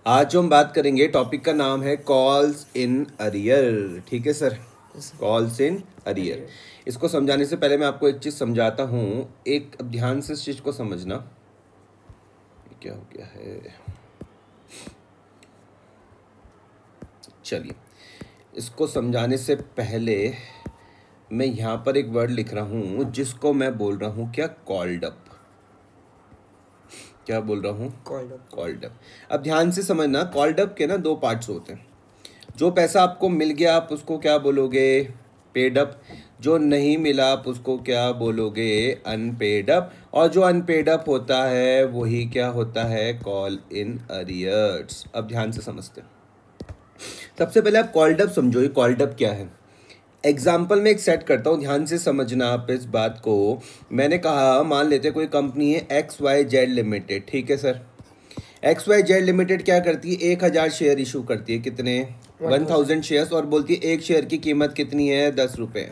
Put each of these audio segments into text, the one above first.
आज जो हम बात करेंगे टॉपिक का नाम है कॉल्स इन अरियर। ठीक है सर, कॉल्स इन अरियर। इसको समझाने से पहले मैं आपको एक चीज़ समझाता हूँ। एक अब ध्यान से इस चीज़ को समझना। क्या हो गया है, चलिए इसको समझाने से पहले मैं यहाँ पर एक वर्ड लिख रहा हूँ जिसको मैं बोल रहा हूँ क्या, कॉल्ड अप। क्या बोल रहा हूँ, कॉल्ड अप। अब ध्यान से समझना, कॉल्ड अप के ना दो पार्ट्स होते हैं। जो पैसा आपको मिल गया आप उसको क्या बोलोगे, पेड अप। जो नहीं मिला आप उसको क्या बोलोगे, अनपेड अप। और जो अनपेड अप होता है वही क्या होता है, कॉल इन अरियर्स। अब ध्यान से समझते हैं। सबसे पहले आप कॉल्ड अप समझो, ये कॉल्ड अप क्या है। एग्जाम्पल में एक सेट करता हूँ, ध्यान से समझना आप इस बात को। मैंने कहा मान लेते कोई कंपनी है XYZ लिमिटेड। ठीक है सर, XYZ लिमिटेड क्या करती है, 1000 शेयर इशू करती है। कितने, 1000 शेयर्स। और बोलती है एक शेयर की कीमत कितनी है, 10 रुपये।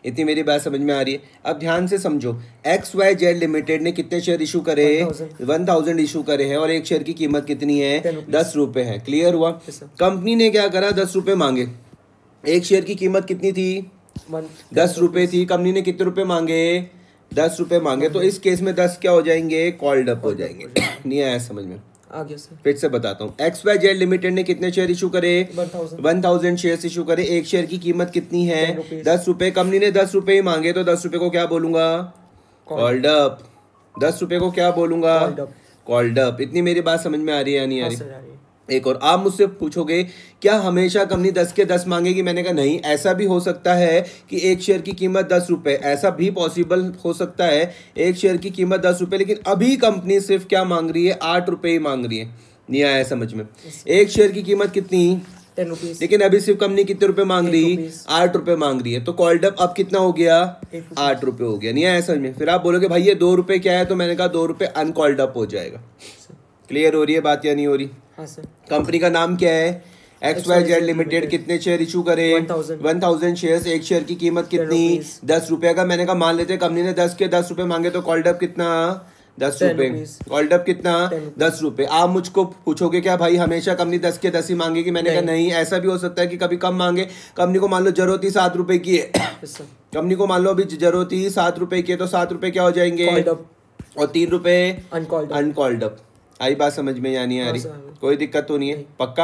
इतनी मेरी बात समझ में आ रही है। अब ध्यान से समझो, XYZ लिमिटेड ने कितने शेयर इशू करे, 1000 इशू करे हैं। और एक शेयर की कीमत कितनी है, 10 रुपये है। क्लियर हुआ। कंपनी ने क्या करा, 10 रुपये मांगे। एक शेयर की कीमत कितनी थी, 10 रुपये थी। कंपनी ने कितने रुपए मांगे, 10 रुपये मांगे। तो इस केस में 10 क्या हो जाएंगे, कॉल्ड अप हो जाएंगे। नहीं आया समझ में, आगे सर फिर से बताता हूँ। XYZ लिमिटेड ने कितने शेयर इशू करे, 1000 शेयर इशू करे। एक शेयर की कीमत कितनी है, 10 रुपये। कंपनी ने 10 रुपये ही मांगे, तो 10 रुपये को क्या बोलूंगा, कॉल्ड अप। 10 रुपये को क्या बोलूंगा, कॉल्ड अप। इतनी मेरी बात समझ में आ रही है या नहीं आ रही। एक और, आप मुझसे पूछोगे क्या हमेशा कंपनी 10 के 10 मांगेगी। मैंने कहा नहीं, ऐसा भी हो सकता है कि एक शेयर की कीमत 10 रुपये, ऐसा भी पॉसिबल हो सकता है एक शेयर की कीमत 10 रुपये, लेकिन अभी कंपनी सिर्फ क्या मांग रही है, 8 रुपये ही मांग रही है। नहीं आया समझ में। एक शेयर की कीमत कितनी, 10 रुपीज, लेकिन अभी सिर्फ कंपनी कितने रुपए मांग रही, 8 रुपये मांग रही है। तो कॉल्ड अप अब कितना हो गया, 8 रुपये हो गया। नहीं आया समझ में। फिर आप बोलोगे भाई ये 2 रुपये क्या है, तो मैंने कहा 2 रुपये अनकॉल्ड अप हो जाएगा। क्लियर हो रही है बात या नहीं हो रही। हाँ सर। कंपनी का नाम क्या है, XYZ लिमिटेड। कितने शेयर इशू करे, 1000 शेयर्स। एक शेयर की कीमत कितनी, 10 रुपये का। मैंने कहा मान लेते कंपनी ने 10 के 10 रुपये मांगे, तो कॉल्ड अप कितना, 10 रुपये। कॉल्ड अप कितना, 10 रुपये। आप मुझको पूछोगे क्या भाई हमेशा कंपनी 10 के 10 ही मांगेगी। मैंने कहा नहीं, ऐसा भी हो सकता है कि कभी कम मांगे। कंपनी को मान लो जरूरत ही 7 रुपये की है, कंपनी को मान लो अभी जरूरत ही 7 रुपये की है, तो 7 रुपये क्या हो जाएंगे, और 3 रुपये अनकॉल्ड अप। आई बात समझ में या नहीं आ रही, कोई दिक्कत तो नहीं है, पक्का।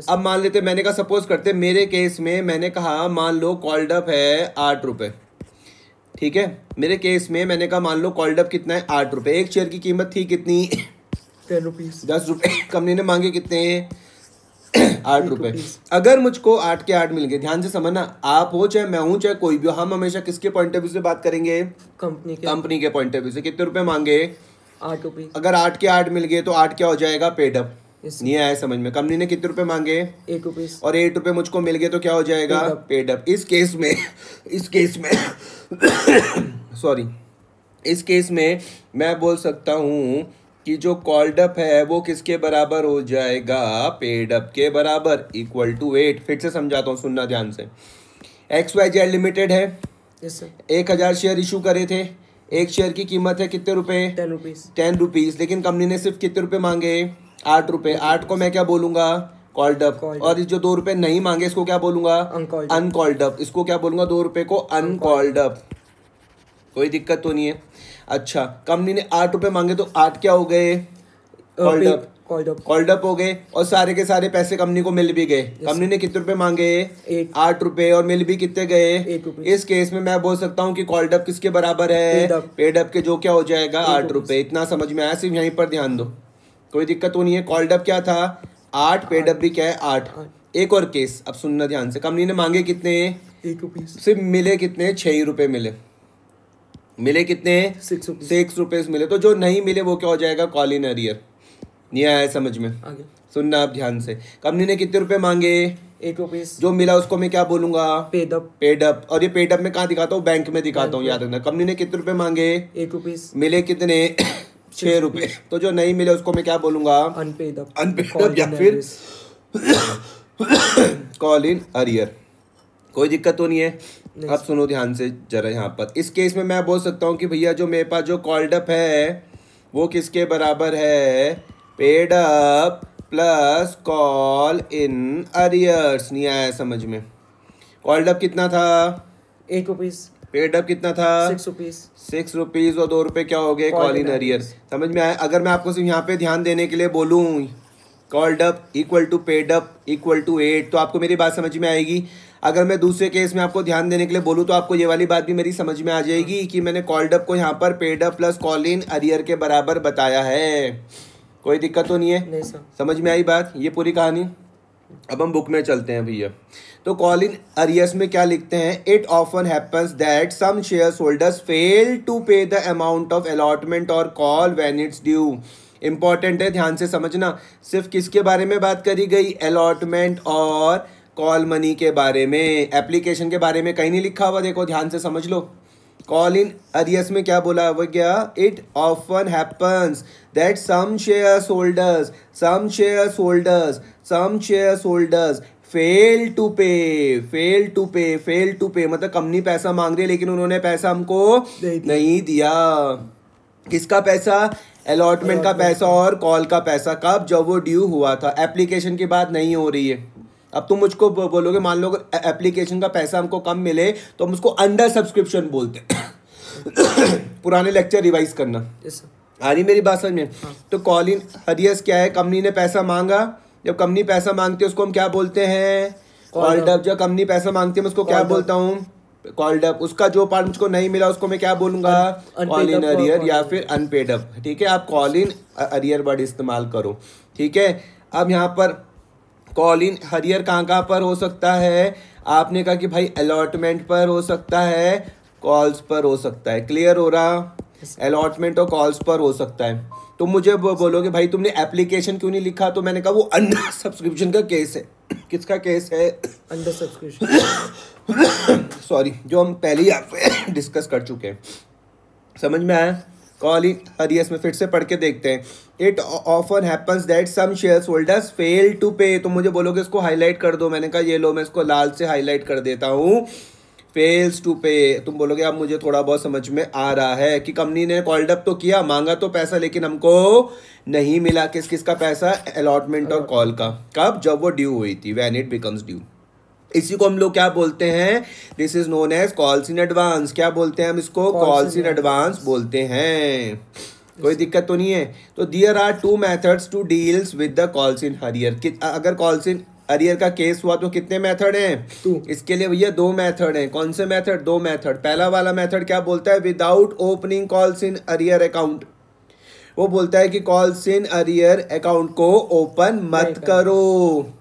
अब मान लेते, मैंने कहा सपोज करते मेरे केस में, मैंने कहा मान लो कॉल्ड अप है 8 रुपये। ठीक है, मेरे केस में मैंने कहा मान लो कॉल्ड अप कितना है, 8 रुपये। एक शेयर की कीमत थी कितनी, 10 रुपीज, 10 रुपये। कंपनी ने मांगे कितने, 8 रुपये। अगर मुझको 8 के 8 मिल गए, ध्यान से समझना, आप हो चाहे मैं हूँ चाहे कोई भी हो, हम हमेशा किसके पॉइंट ऑफ व्यू से बात करेंगे, कंपनी के पॉइंट ऑफ व्यू से। कितने रुपए मांगे, 8 रुपीज। अगर 8 के 8 मिल गए तो 8 क्या हो जाएगा, पेड अप। नहीं आया समझ में। कंपनी ने कितने रुपए मांगे, 8 रुपीज, और 8 रुपए मुझको मिल गए, तो क्या हो जाएगा, पेड अप। इस केस में सॉरी, इस केस में मैं बोल सकता हूँ कि जो कॉल्ड अप है वो किसके बराबर हो जाएगा, पेड अप के बराबर, इक्वल टू 8। फिर से समझाता हूँ, सुनना ध्यान से। XYZ लिमिटेड है, 1000 शेयर इशू करे थे। एक शेयर की कीमत है कितने रुपए, 10 रुपीज। लेकिन कंपनी ने सिर्फ कितने रुपए मांगे, 8 रुपए। 8 को मैं क्या बोलूंगा, कॉल्ड अप। और जो 2 रुपए नहीं मांगे इसको क्या बोलूंगा, अनकॉल्ड अप। इसको क्या बोलूंगा, 2 रुपए को अनकॉल्ड अप। कोई दिक्कत तो नहीं है। अच्छा, कंपनी ने 8 रुपए मांगे, तो 8 क्या हो गए, कॉल्ड अप हो गए। और सारे के सारे पैसे कंपनी को मिल भी गए। कंपनी ने कितने रुपए मांगे, 8 रुपए, और मिल भी कितने गए, 8 रुपए। इस केस में मैं बोल सकता हूँ कि कॉल्ड अप किसके बराबर है, पेड अप के, जो क्या हो जाएगा, 8 रुपए। इतना समझ में आया, सिर्फ यहीं पर ध्यान दो, कोई दिक्कत तो नहीं है। कॉल्ड अप क्या था, 8, पेड अप भी क्या है, 8। एक और केस, अब सुनना ध्यान से। कंपनी ने मांगे कितने, 8 रुपीज, सिर्फ मिले कितने, 6 रुपए मिले कितने, 6 रुपीज मिले। तो जो नहीं मिले वो क्या हो जाएगा, कॉल इन अरियर। नहीं आया समझ में, आगे सुनना आप ध्यान से। कंपनी ने कितने रुपए मांगे, 8 रुपीज। जो मिला उसको मैं क्या बोलूंगा, पेड अप। और ये पेड अप में कहाँ दिखाता हूँ, बैंक में दिखाता हूँ, याद रखना। कंपनी ने कितने रुपए मांगे, 8 रुपीज, मिले कितने, 6 रुपए। तो जो नहीं मिले उसको मैं क्या बोलूंगा, अनपेड अप, या फिर कॉल इन अरियर। कोई दिक्कत तो नहीं है। अब सुनो ध्यान से जरा यहाँ पर। इस केस में मैं बोल सकता हूँ कि भैया जो मेरे पास जो कॉल्ड अप है वो किसके बराबर है, paid up plus call in arrears. नहीं आया समझ में? कॉल्ड अप कितना था? 8 रुपीज। पेड अप कितना था? 6 रुपीज। 6 रुपीज और 2 रुपए क्या हो गए? Call in arrear. समझ में आया? अगर मैं आपको सिर्फ यहाँ पे ध्यान देने के लिए बोलूँ called up equal to paid up equal to 8 तो आपको मेरी बात समझ में आएगी। अगर मैं दूसरे केस में आपको ध्यान देने के लिए बोलूँ तो आपको ये वाली बात भी मेरी समझ में आ जाएगी कि मैंने कॉल्ड अप को यहाँ पर paid up plus call in arrear के बराबर बताया है। कोई दिक्कत तो नहीं है? नहीं सर। समझ में आई बात? ये पूरी कहानी। अब हम बुक में चलते हैं भैया। तो कॉल इन अरियर्स में क्या लिखते हैं? It often happens that some share holders fail to pay the amount of allotment और call when it's due. Important है, ध्यान से समझना। सिर्फ किसके बारे में बात करी गई? अलॉटमेंट और कॉल मनी के बारे में। एप्लीकेशन के बारे में कहीं नहीं लिखा हुआ, देखो ध्यान से समझ लो। कॉल इन अरियर्स में क्या बोला हुआ? क्या? It often happens that some share holders fail to pay मतलब कंपनी पैसा मांग रही है लेकिन उन्होंने पैसा हमको नहीं दिया। किसका पैसा? अलॉटमेंट का पैसा और कॉल का पैसा। कब? जब वो ड्यू हुआ था। एप्लीकेशन की बात नहीं हो रही है। अब तुम मुझको बोलोगे, मान लो एप्लीकेशन का पैसा हमको कम मिले तो हम उसको अंडर सब्सक्रिप्शन बोलते पुराने लेक्चर रिवाइज करना। आ रही मेरी बात समझ में? तो कॉल इन अरियर्स क्या है? कंपनी ने पैसा मांगा, जब कंपनी पैसा मांगती है उसको हम क्या बोलते हैं? Called up. जब कंपनी पैसा मांगती है मैं उसको क्या बोलता हूँ? Called up. उसका जो पार्ट मुझको नहीं मिला उसको मैं क्या बोलूंगा? कॉल इन अरियर या फिर अनपेड अप। ठीक है, आप कॉल इन अरियर वर्ड इस्तेमाल करो। ठीक है, अब यहाँ पर कॉल इन अरियर कहाँ पर हो सकता है? आपने कहा कि भाई अलॉटमेंट पर हो सकता है, कॉल्स पर हो सकता है। क्लियर हो रहा? अलॉटमेंट और कॉल्स पर हो सकता है। तो मुझे बोलोगे भाई तुमने एप्लीकेशन क्यों नहीं लिखा? तो मैंने कहा वो अंडर सब्सक्रिप्शन का केस है। किसका केस है? अंडर सब्सक्रिप्शन सॉरी, जो हम पहले ही आपसे डिस्कस कर चुके हैं। समझ में आया? कॉल इन अरियर्स में फिर से पढ़ के देखते हैं। It often happens that some share holders fail to pay. तो मुझे बोलोगे इसको हाईलाइट कर दो। मैंने कहा ये लो, मैं इसको लाल से हाईलाइट कर देता हूँ। फेल्स टू पे। तुम बोलोगे अब मुझे थोड़ा बहुत समझ में आ रहा है कि कंपनी ने कॉल्ड अप तो किया, मांगा तो पैसा, लेकिन हमको नहीं मिला। किसका पैसा? अलॉटमेंट और कॉल का। कब? जब वो ड्यू हुई थी, व्हेन इट बिकम्स ड्यू। इसी को हम लोग क्या बोलते हैं? This is known as calls in advance. क्या बोलते हैं हम इसको? कॉल्स इन एडवांस बोलते हैं। कोई दिक्कत तो नहीं है? तो there are 2 methods to deals with the calls in arrear. अगर कॉल्स इन अरियर का केस हुआ तो कितने मेथड हैं? 2। इसके लिए भैया 2 मेथड हैं। कौन से मेथड? 2 मेथड। पहला वाला मेथड क्या बोलता है? Without opening calls in arrear account. वो बोलता है कि कॉल्स इन अरियर अकाउंट को ओपन मत करो।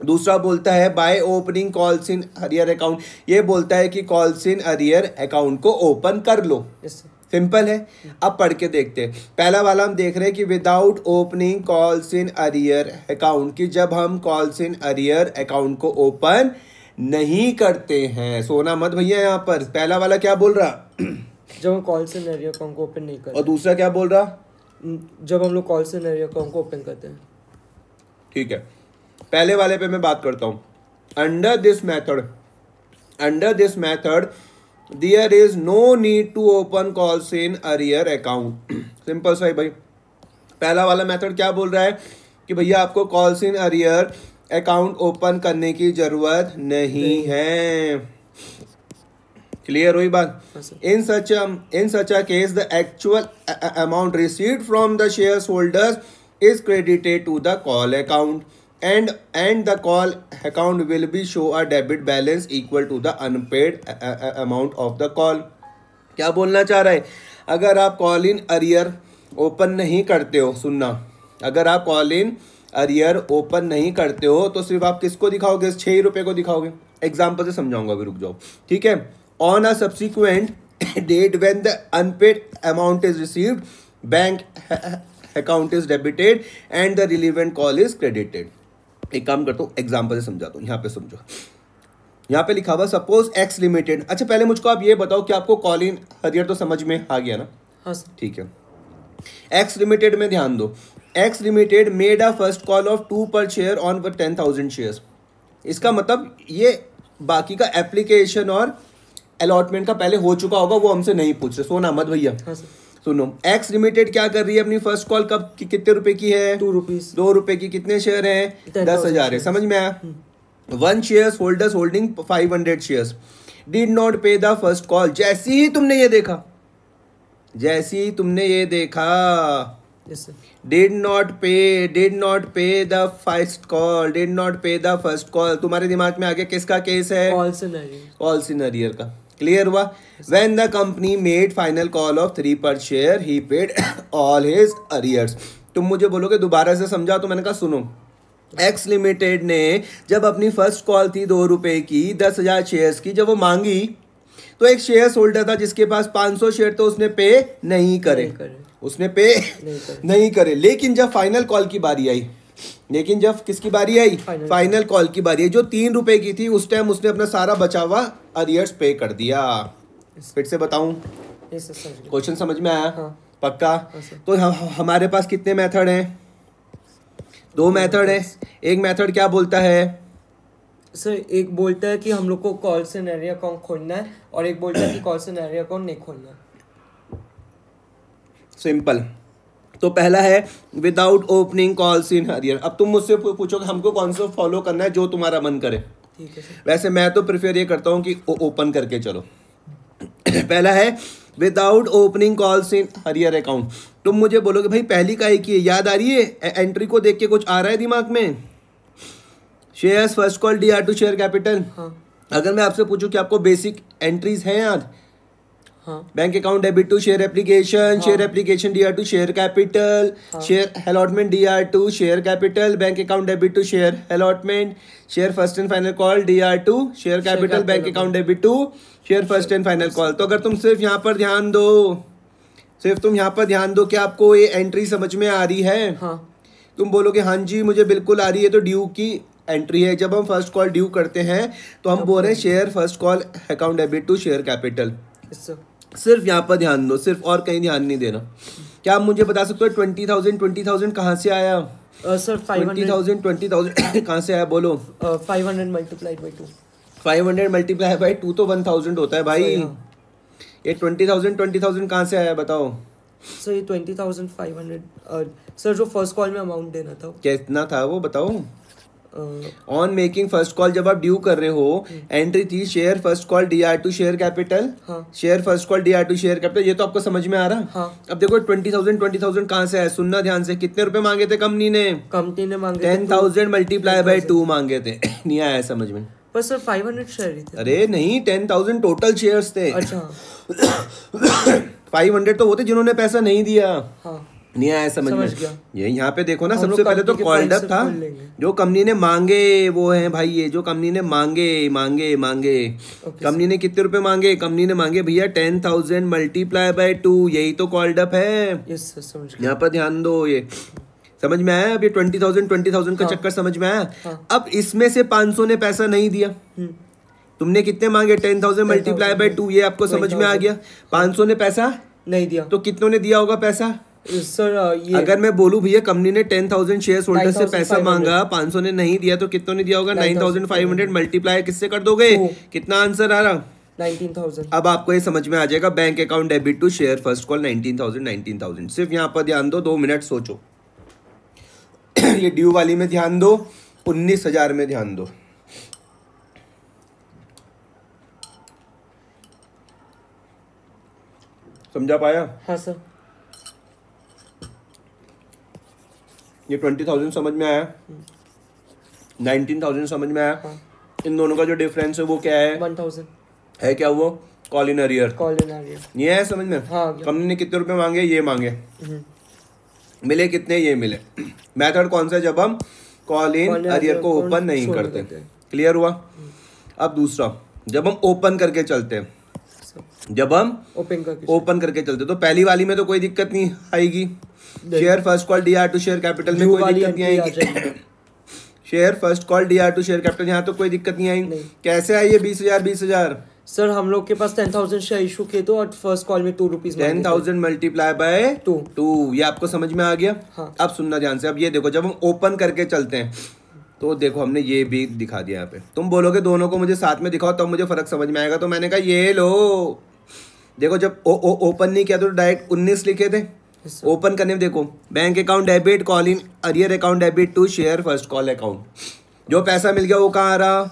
दूसरा बोलता है by opening calls in arrear account. ये बोलता है कि कॉल्स इन अरियर अकाउंट को ओपन कर लो। सिंपल है। अब पढ़ के देखते हैं। पहला वाला हम देख रहे हैं कि without opening calls in arrear account, की जब हम कॉल्स इन अरियर अकाउंट को ओपन नहीं करते हैं। सोना मत भैया यहाँ पर। पहला वाला क्या बोल रहा? जब हम कॉल्स इन अरियर अकाउंट को ओपन नहीं करते। और दूसरा क्या बोल रहा? जब हम लोग कॉल्स इन अरियर अकाउंट को ओपन करते हैं। ठीक है, पहले वाले पे मैं बात करता हूँ। Under this method there is no need to open calls in arrear account। Simple सा ही भाई। पहला वाला मेथड क्या बोल रहा है कि भैया आपको calls in arrear account open करने की जरूरत नहीं है। क्लियर हुई बात? In such a case the actual amount received from the shareholders is credited to the call account and the call account will be show a debit balance equal to the unpaid amount of the call। क्या बोलना चाह रहा है? अगर आप call in arrear open नहीं करते हो, सुनना, अगर आप कॉल इन अरियर ओपन नहीं करते हो तो सिर्फ आप किसको दिखाओगे? 6 रुपए को दिखाओगे। एग्जाम्पल से समझाऊंगा, अभी रुक जाओ। ठीक है, on a subsequent date when the unpaid amount is received bank account is debited and the relevant call is credited. एक काम करता हूँ, एग्जाम्पल से समझाता हूँ। यहाँ पे समझो, यहाँ पे लिखा हुआ सपोज एक्स लिमिटेड। अच्छा पहले मुझको आप ये बताओ कि आपको कॉल इन अरियर तो समझ में आ गया ना? हाँ सर। ठीक है, एक्स लिमिटेड में ध्यान दो। X limited made a first call of 2 पर शेयर ऑन 10,000 शेयर्स। इसका मतलब ये बाकी का एप्लीकेशन और अलॉटमेंट का पहले हो चुका होगा, वो हमसे नहीं पूछ रहे। सोना मत भैया। हाँ सर। सुनो, एक्स लिमिटेड क्या कर रही है अपनी फर्स्ट कॉल कब की, कितने रुपए की है? 2 रुपीज। 2 रुपए की। कितने शेयर हैं? 10,000 है। समझ में आया? 1 shares holders holding 500 shares did not पे द फर्स्ट कॉल। जैसे ही तुमने ये देखा, डिड नॉट पे द फर्स्ट कॉल, तुम्हारे दिमाग में आ गया किसका केस है? कॉल सिनेरियो का। क्लियर हुआ? When the company made final call of 3 पर share he paid all his arrears. तुम मुझे बोलोगे दोबारा से समझा, तो मैंने कहा सुनो, एक्स लिमिटेड ने जब अपनी फर्स्ट कॉल थी 2 रुपए की 10,000 शेयर्स की, जब वो मांगी तो एक शेयर होल्डर था जिसके पास 500 शेयर, तो उसने पे नहीं करे। उसने पे नहीं करे। लेकिन जब फाइनल कॉल की बारी आई, किसकी बारी आई? फाइनल कॉल की बारी आई, जो 3 रुपए की थी, उस टाइम उसने अपना सारा बचा हुआ अरियर्स पे कर दिया। फिर से बताऊं? क्वेश्चन समझ में आया? हाँ। पक्का? तो हमारे पास कितने मेथड हैं? 2 मेथड है। एक मेथड क्या बोलता है? सर एक बोलता है कि हम लोग को कॉल सिनेरियो अकाउंट खोलना है, और एक बोलता है कि कॉल सिनेरियो अकाउंट नहीं खोलना है। सिंपल। तो पहला है विदाउट ओपनिंग कॉल सिनेरियो। अब तुम मुझसे पूछोगे हमको कौन सा फॉलो करना है, जो तुम्हारा मन करे। ठीक है सर। वैसे मैं तो प्रेफर ये करता हूँ कि ओपन करके चलो। पहला है विदाउट ओपनिंग कॉल्स इन हरियर अकाउंट। तुम मुझे बोलोगे भाई पहली का एक ही है, याद आ रही है? एंट्री को देख के कुछ आ रहा है दिमाग में? Shares first call DR to share capital. हाँ। अगर मैं आपसे पूछूं कि आपको बेसिक एंट्रीज हैं याद? हाँ। Bank account debit to share application, share application DR to share capital, share allotment DR to share capital, bank account debit to share allotment, share first and final call DR to share capital, bank account debit to share first and final call. तो अगर तुम सिर्फ यहाँ पर ध्यान दो कि आपको ये एंट्री समझ में आ रही है, हाँ। तुम बोलोगे हाँ जी मुझे बिल्कुल आ रही है, तो ड्यू की एंट्री है। जब हम फर्स्ट कॉल ड्यू करते हैं तो हम बोल रहे हैं share first call account debit to share capital. सिर्फ यहाँ पर ध्यान दो, सिर्फ, और कहीं ध्यान नहीं देना। क्या आप मुझे बता सकते हो 20,000 कहाँ से आया? सर 20,000 कहाँ से आया बोलो? 500 मल्टीप्लाइड बाई 2। 500 मल्टीप्लाई बाई 2 तो 1000 होता है भाई। ये 20,000 कहाँ से आया बताओ? सर ये 20,500 सर जो फर्स्ट कॉल में अमाउंट देना था कितना था वो बताओ? ऑन मेकिंग फर्स्ट कॉल जब आप ड्यू कर रहे हो, एंट्री थी share first call DR to share capital, share first call DR to share capital. ये तो आपको समझ में आ रहा? हाँ। अब देखो 20,000 कहाँ से आया? सुनना ध्यान से। कितने रुपए मांगे थे कंपनी ने? मांगे 10,000 मल्टीप्लाई बाई 2 मांगे थे। नहीं आया समझ में? पर सर 500 शेयर थे। अरे नहीं, 10,000 टोटल शेयर्स थे। अच्छा। 500 तो वो थे जिन्होंने पैसा नहीं दिया। हाँ। नहीं आया समझ में? ये यहाँ पे देखो ना, हम सबसे लोग पहले तो कंपनी के कॉल्ड अप प्राइस था, से खोल लेंगे। जो कंपनी ने मांगे वो है भाई, ये जो कंपनी ने मांगे कंपनी ने कितने रुपए मांगे? कंपनी ने मांगे भैया 10,000 मल्टीप्लाई बाय 2, यही तो कॉल्ड अप है। यस सर समझ गया। यहाँ पर ध्यान दो, ये समझ में आया? अब ये 20,000 का चक्कर समझ में आया? अब इसमें से 500 ने पैसा नहीं दिया, तुमने कितने मांगे? 10,000 मल्टीप्लाई बाय 2, ये आपको समझ में आ गया? 500 ने पैसा नहीं दिया, तो कितनों ने दिया होगा पैसा? सर ये अगर मैं बोलूं भैया कंपनी ने 10,000 शेयर होल्डर से पैसा मांगा, 500 ने नहीं दिया, तो कितनों ने दिया होगा? 9,500 मल्टीप्लाई किससे कर दोगे? कितना आंसर आ रहा? 19,000। अब आपको ये समझ में आ जाएगा, bank account debit to share first call 19,000। सिर्फ यहाँ पर ध्यान दो, 2 मिनट सोचो। ये ड्यू वाली में ध्यान दो, 19,000 में ध्यान दो। समझा पाया? हाँ सर। ये 20,000 समझ में आया? 19,000 समझ में आया? हाँ। इन दोनों का जो डिफरेंस है वो क्या है? 1,000 है क्या वो? Call in arrear. ये है समझ में? हाँ। कंपनी ने कितने रुपए मांगे? ये मांगे, मिले कितने? ये मिले। मेथड कौन सा? जब हम कॉल इन अरियर को ओपन नहीं करते। क्लियर हुआ? अब दूसरा, जब हम ओपन करके चलते हैं, जब हम ओपन करके चलते, तो पहली वाली में तो कोई दिक्कत नहीं आएगी। Share first call DR to share capital में कोई दिक्कत नहीं आएगी। Share first call DR to share capital, यहाँ तो कोई दिक्कत नहीं आएगी। कैसे आई ये 20,000? सर हम लोग के पास 10,000 शेयर इशू किए तो, और फर्स्ट कॉल में 2 रुपीज 10,000 मल्टीप्लाई बाय 2, ये आपको समझ में आ गया? हाँ। अब सुनना ध्यान से। अब ये देखो, जब हम ओपन करके चलते हैं तो देखो हमने ये भी दिखा दिया यहाँ पे। तुम बोलोगे दोनों को मुझे साथ में दिखाओ तब मुझे फर्क समझ में आएगा, तो मैंने कहा ये लो, देखो जब ओपन नहीं किया तो डायरेक्ट 19 लिखे थे। ओपन करने में देखो bank account debit, call in arrear account debit to share first call account. जो पैसा मिल गया वो कहाँ आ रहा?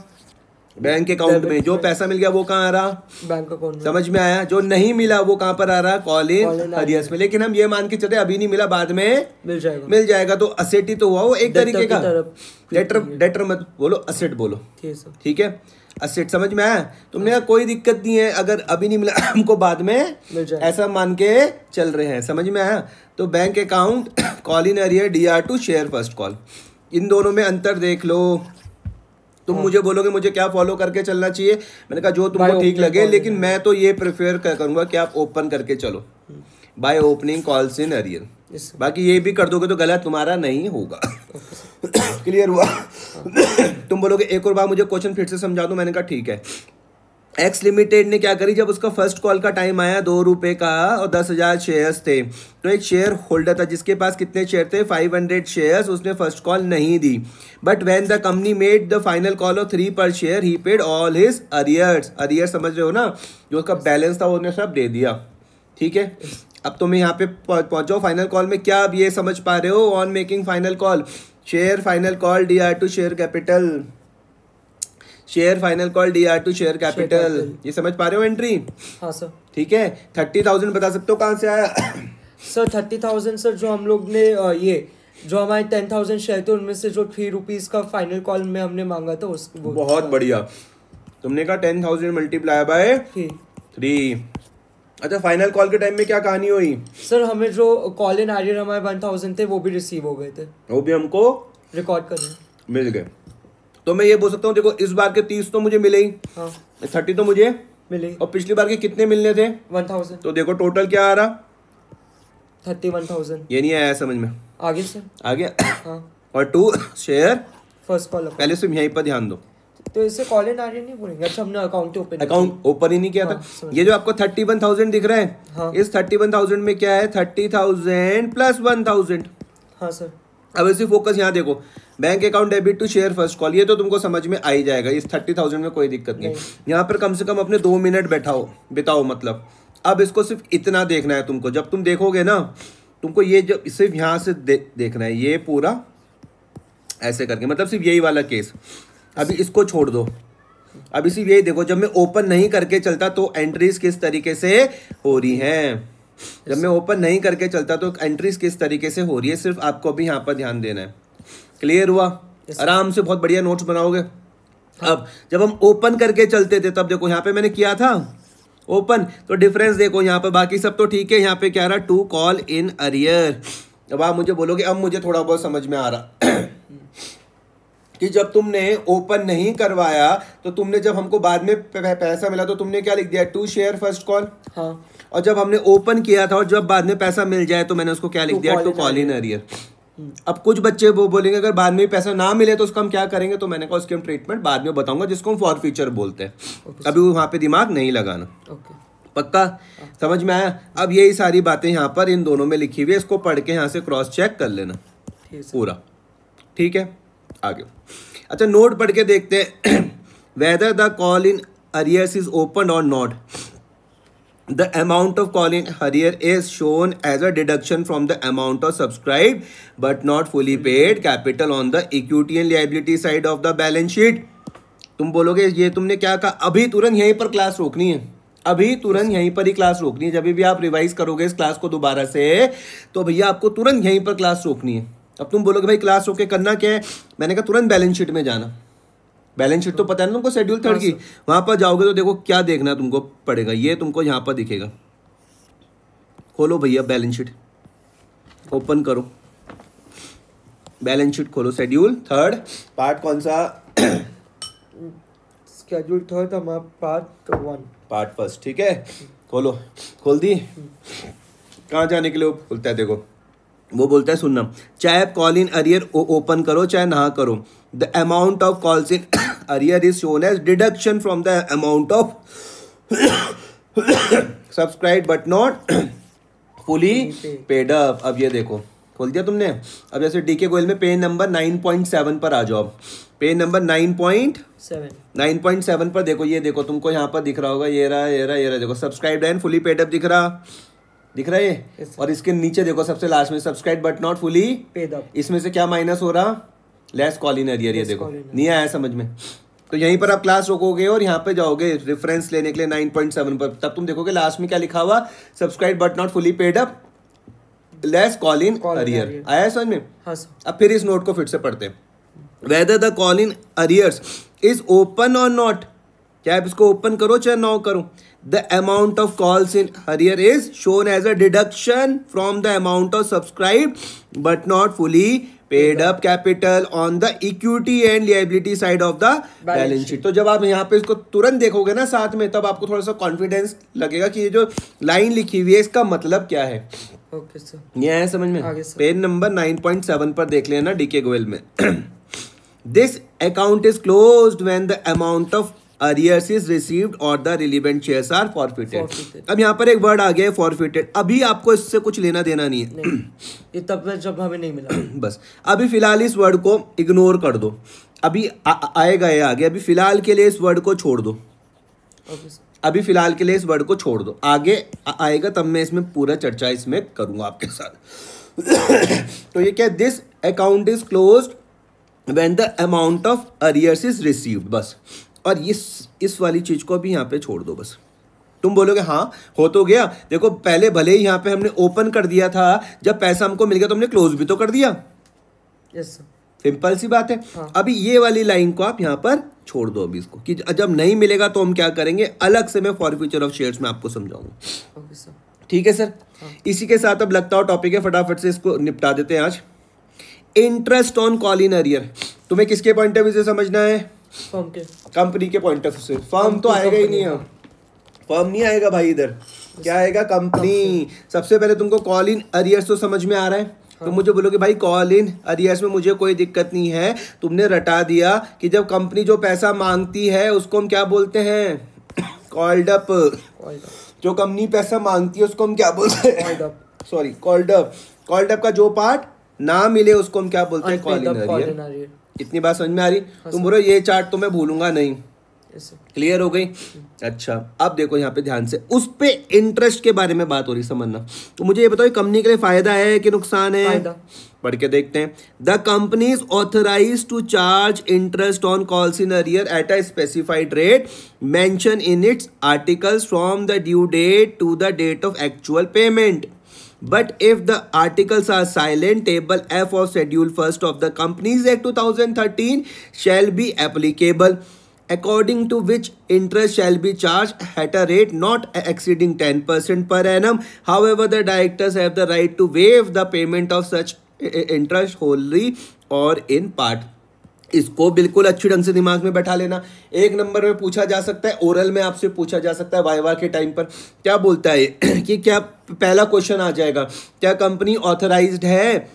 बैंक अकाउंट में। जो पैसा मिल गया वो कहाँ आ रहा? Bank account. समझ में आया? जो नहीं मिला वो कहाँ पर आ रहा? कॉल इन अरियर्स में। लेकिन हम ये मान के चलते अभी नहीं मिला, बाद में मिल जाएगा। तो असेट ही तो हुआ वो एक तरीके का। डेटर मत बोलो, असेट बोलो, ठीक है? असेट समझ में आया? तुमने कहा कोई दिक्कत नहीं है, अगर अभी नहीं मिला हमको बाद में ऐसा मान के चल रहे हैं। समझ में आया? तो bank account, call in arrear, DR to share first call, इन दोनों में अंतर देख लो। तुम मुझे बोलोगे मुझे क्या फॉलो करके चलना चाहिए, मैंने कहा जो तुमको ठीक लगे, लेकिन मैं तो ये प्रेफर करूंगा कि आप ओपन करके चलो, by opening calls in arrear. बाकी ये भी कर दोगे तो गलत तुम्हारा नहीं होगा। क्लियर हुआ? तुम बोलोगे एक और बार मुझे क्वेश्चन फिर से समझा दो, मैंने कहा ठीक है। एक्स लिमिटेड ने क्या करी, जब उसका फर्स्ट कॉल का टाइम आया 2 रुपए का और 10,000 शेयर्स थे, तो एक शेयर होल्डर था जिसके पास कितने शेयर थे? 500 शेयर्स। उसने फर्स्ट कॉल नहीं दी, but when the company made the final call of 3 पर share he paid all his arrears. Arrear समझ रहे हो ना? जो उसका बैलेंस था उसने सब दे दिया, ठीक है? अब तुम्हें यहाँ पे पहुंचो फाइनल कॉल में, क्या अब ये समझ पा रहे हो? On making final call, share final call DR to share capital, share final call DR to share capital, ये समझ पा रहे हो एंट्री? हाँ सर। ठीक है। 30,000 बता सकते हो कहाँ से आया? सर 30,000 सर जो हम लोग ने ये जो हमारे 10,000 शेयर थे उनमें से जो 3 रुपीज का फाइनल कॉल में हमने मांगा था उस बहुत बढ़िया। तुमने कहा 10,000 मल्टीप्लाई बाय 3। अच्छा, फाइनल कॉल के टाइम में क्या कहानी हुई? सर हमें जो कॉल इन आरियर हमारे 1,000 थे वो भी रिसीव हो गए थे, वो भी हमको रिकॉर्ड करने मिल गए। तो मैं ये बोल सकता हूँ देखो इस बार के 30 तो मुझे मिले ही, हाँ 30 तो मुझे मिले, और पिछली बार के कितने मिलने थे? 1,000। तो देखो टोटल क्या आ रहा? 31,000। ये नहीं आया समझ में? आगे सर आ गया? हाँ। और 2 शेयर फर्स्ट कॉल, पहले से यहीं पर ध्यान दो। तो इसे कॉल इन आरियर नहीं बोलेंगे? अच्छा हमने अकाउंट ओपन ही नहीं किया था। ये जो आपको 31,000 दिख रहा है, हाँ। इस 31,000 में क्या है? 30,000 प्लस 1,000। हाँ सर। अब इसी फोकस यहाँ देखो, bank account debit to share first call, ये तो तुमको समझ में आ ही जाएगा। इस 30,000 में कोई दिक्कत नहीं। यहाँ पर कम से कम अपने 2 मिनट बिताओ मतलब। अब इसको सिर्फ इतना देखना है तुमको। जब तुम देखोगे ना, तुमको ये जो सिर्फ यहाँ से देखना है, ये पूरा ऐसे करके, मतलब सिर्फ यही वाला केस। अभी इसको छोड़ दो, अभी सिर्फ यही देखो। जब मैं ओपन नहीं करके चलता तो एंट्रीज किस तरीके से हो रही हैं, जब मैं ओपन नहीं करके चलता तो एंट्रीज किस तरीके से हो रही है, सिर्फ आपको अभी यहाँ पर ध्यान देना है। क्लियर हुआ? आराम से बहुत बढ़िया नोट्स बनाओगे। अब जब हम ओपन करके चलते थे तब देखो यहाँ पे मैंने किया था ओपन, तो डिफरेंस देखो यहाँ पे, बाकी सब तो ठीक है, यहाँ पे क्या रहा? 2 कॉल इन अरियर। अब आप मुझे बोलोगे, अब मुझे थोड़ा बहुत समझ में आ रहा कि जब तुमने ओपन नहीं करवाया तो तुमने, जब हमको बाद में पैसा मिला तो तुमने क्या लिख दिया? 2 शेयर फर्स्ट कॉल। हाँ। और जब हमने ओपन किया था और जब बाद में पैसा मिल जाए तो मैंने उसको क्या लिख दिया? 2 कॉल इन अरियर। अब कुछ बच्चे वो बोलेंगे अगर बाद में पैसा ना मिले तो उसका हम क्या करेंगे, तो मैंने कहा उसकी हम ट्रीटमेंट बाद में बताऊंगा, जिसको हम फॉर फ्यूचर बोलते हैं। अभी वहां पे दिमाग नहीं लगाना। पक्का समझ में आया? अब यही सारी बातें यहाँ पर इन दोनों में लिखी हुई है, इसको पढ़ के यहाँ से क्रॉस चेक कर लेना पूरा, ठीक है? आगे अच्छा नोट पढ़ के देखते हैं। Whether the call in arrears is open or not, the amount of call in arrear is shown as a deduction from the amount of subscribed but not fully paid capital on the equity and liability side of the balance sheet। तुम बोलोगे ये तुमने क्या कहा? अभी तुरंत यहीं पर क्लास रोकनी है, अभी तुरंत यहीं पर ही क्लास रोकनी है। जब भी आप रिवाइज करोगे इस क्लास को दोबारा से, तो भैया आपको तुरंत यहीं पर क्लास रोकनी है। अब तुम बोलोगे भाई क्लास रोक के करना क्या है? मैंने कहा तुरंत बैलेंस शीट में जाना। बैलेंस शीट तो पता है ना तुमको, शेड्यूल 3 की। वहां पर जाओगे तो देखो क्या देखना तुमको पड़ेगा, ये तुमको यहाँ पर दिखेगा। खोलो भैया बैलेंस शीट, ओपन करो बैलेंस शीट, खोलो शेड्यूल 3 पार्ट कौन सा? शेड्यूल 3 हमारा पार्ट 1, ठीक है? खोलो, खोल दी। कहाँ जाने के लिए बोलता है? देखो वो बोलता है सुनना, चाहे आप कॉल इन अरियर ओपन करो चाहे ना करो, the amount of calls in arrear is shown as deduction from the amount of subscribe but not fully paid up. अब ये देखो खोल दिया तुमने। अब जैसे डीके गोयल में पेज नंबर 9.7 पर आ जाओ। पेज नंबर 9.7 पर देखो, ये देखो तुमको यहाँ पर दिख रहा होगा, ये रहा देखो, subscribe and fully paid up दिख रहा है ये। और इसके नीचे देखो सबसे लास्ट में subscribe but not fully paid up, इसमें से क्या माइनस हो रहा, लेस कॉल इन अरियर। ये देखो नहीं आया समझ में, तो यहीं पर आप क्लास रोकोगे और यहाँ पे जाओगे रेफरेंस लेने के लिए 9.7 पर, तब तुम देखोगे लास्ट में क्या लिखा हुआ, subscribe but not fully paid up less call in arrear. आया समझ में? हाँ सर। अब फिर इस नोट को फिर से पढ़ते हैं। Whether the call in arrears is open or not, चाहे आप इसको ओपन करो चाहे नो करो, the amount of calls in arrear is shown as a deduction from the amount of subscribe but not fully paid up capital on the equity and liability side of the balance sheet. तो जब आप यहाँ पे इसको तुरंत देखोगे ना साथ में, तब आपको थोड़ा सा कॉन्फिडेंस लगेगा कि ये जो लाइन लिखी हुई है इसका मतलब क्या है। ओके सर, ये आया समझ में? पेज नंबर 9.7 पर देख लेना डीके गोयल में। This account is closed when the amount of arrears is received और the relevant shares are forfeited. अब यहाँ पर एक वर्ड आ गया है फॉरफिटेड, अभी आपको इससे कुछ लेना देना नहीं है, ये तब जब हमें नहीं मिला। बस अभी फिलहाल इस वर्ड को इग्नोर कर दो, अभी आएगा ये आगे, अभी फिलहाल के लिए इस वर्ड को छोड़ दो। अभी फिलहाल के लिए इस वर्ड को छोड़ दो, आगे आएगा तब मैं इसमें पूरा चर्चा इसमें करूंगा आपके साथ। तो ये क्या, this account is closed when the amount of arrears is received, बस। और इस वाली चीज को भी यहाँ पे छोड़ दो बस। तुम बोलोगे हाँ हो तो गया, देखो पहले भले ही यहाँ पे हमने ओपन कर दिया था, जब पैसा हमको मिल गया तो हमने क्लोज भी तो कर दिया। यस सर, सिंपल सी बात है। हाँ। अभी ये वाली लाइन को आप यहाँ पर छोड़ दो अभी इसको, कि जब नहीं मिलेगा तो हम क्या करेंगे, अलग से मैं फॉरफीचर ऑफ शेयर्स में आपको समझाऊंगा। ओके सर, ठीक है सर। हाँ। इसी के साथ अब लगता हो टॉपिक है, फटाफट से इसको निपटा देते हैं आज। Interest on call in arrear, तुम्हें किसके पॉइंट ऑफ व्यू से समझना है? फर्म के, कंपनी के पॉइंट ऑफ व्यू से। फर्म तो आएगा ही नहीं है, फर्म नहीं आएगा भाई, इधर क्या आएगा, कंपनी। सबसे पहले तुमको कॉल इन अरियर्स तो समझ में आ रहा है। तो मुझे बोलोगे भाई कॉल इन अरियर्स में मुझे कोई दिक्कत नहीं है, तुमने रटा दिया कि जब कंपनी जो पैसा मांगती है उसको हम क्या बोलते हैं, कॉल्ड अप। जो कंपनी पैसा मांगती है उसको हम क्या बोलते हैं, sorry called up. Called up का जो पार्ट ना मिले उसको हम क्या बोलते हैं, कॉल इन अरियर। इतनी बात समझ में आ रही? तुम बोलो ये चार्ट तो मैं भूलूंगा नहीं, क्लियर हो गई? अच्छा अब देखो यहाँ पे ध्यान से, उस पे इंटरेस्ट के बारे में बात हो रही, समझना। तो मुझे ये बताओ कंपनी के लिए फायदा है कि नुकसान है? पढ़ के देखते हैं। The company is authorised to charge interest on calls in arrear at a specified rate mention in its articles from the due date to the date of actual payment. But if the articles are silent, table F of schedule 1st of the Companies Act 2013 shall be applicable, according to which interest shall be charged at a rate not exceeding 10% per annum. However, the directors have the right to waive the payment of such interest wholly or in part. इसको बिल्कुल अच्छी ढंग से दिमाग में बैठा लेना। एक नंबर में पूछा जा सकता है, ओरल में आपसे पूछा जा सकता है वाइवा के टाइम पर। क्या बोलता है कि क्या, पहला क्वेश्चन आ जाएगा, क्या कंपनी ऑथराइज्ड है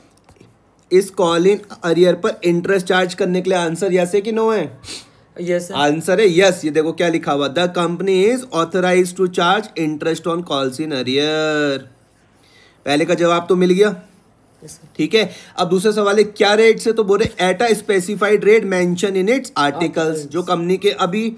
इस कॉल इन अरियर पर इंटरेस्ट चार्ज करने के लिए? आंसर यस है कि नो है? यस आंसर है यस। ये देखो क्या लिखा हुआ, the company is authorised to charge interest on calls in arrear. पहले का जवाब तो मिल गया, ठीक है। अब दूसरा सवाल है क्या रेट से, तो बोले eight a specified rate mention in its articles. जो कंपनी के, अभी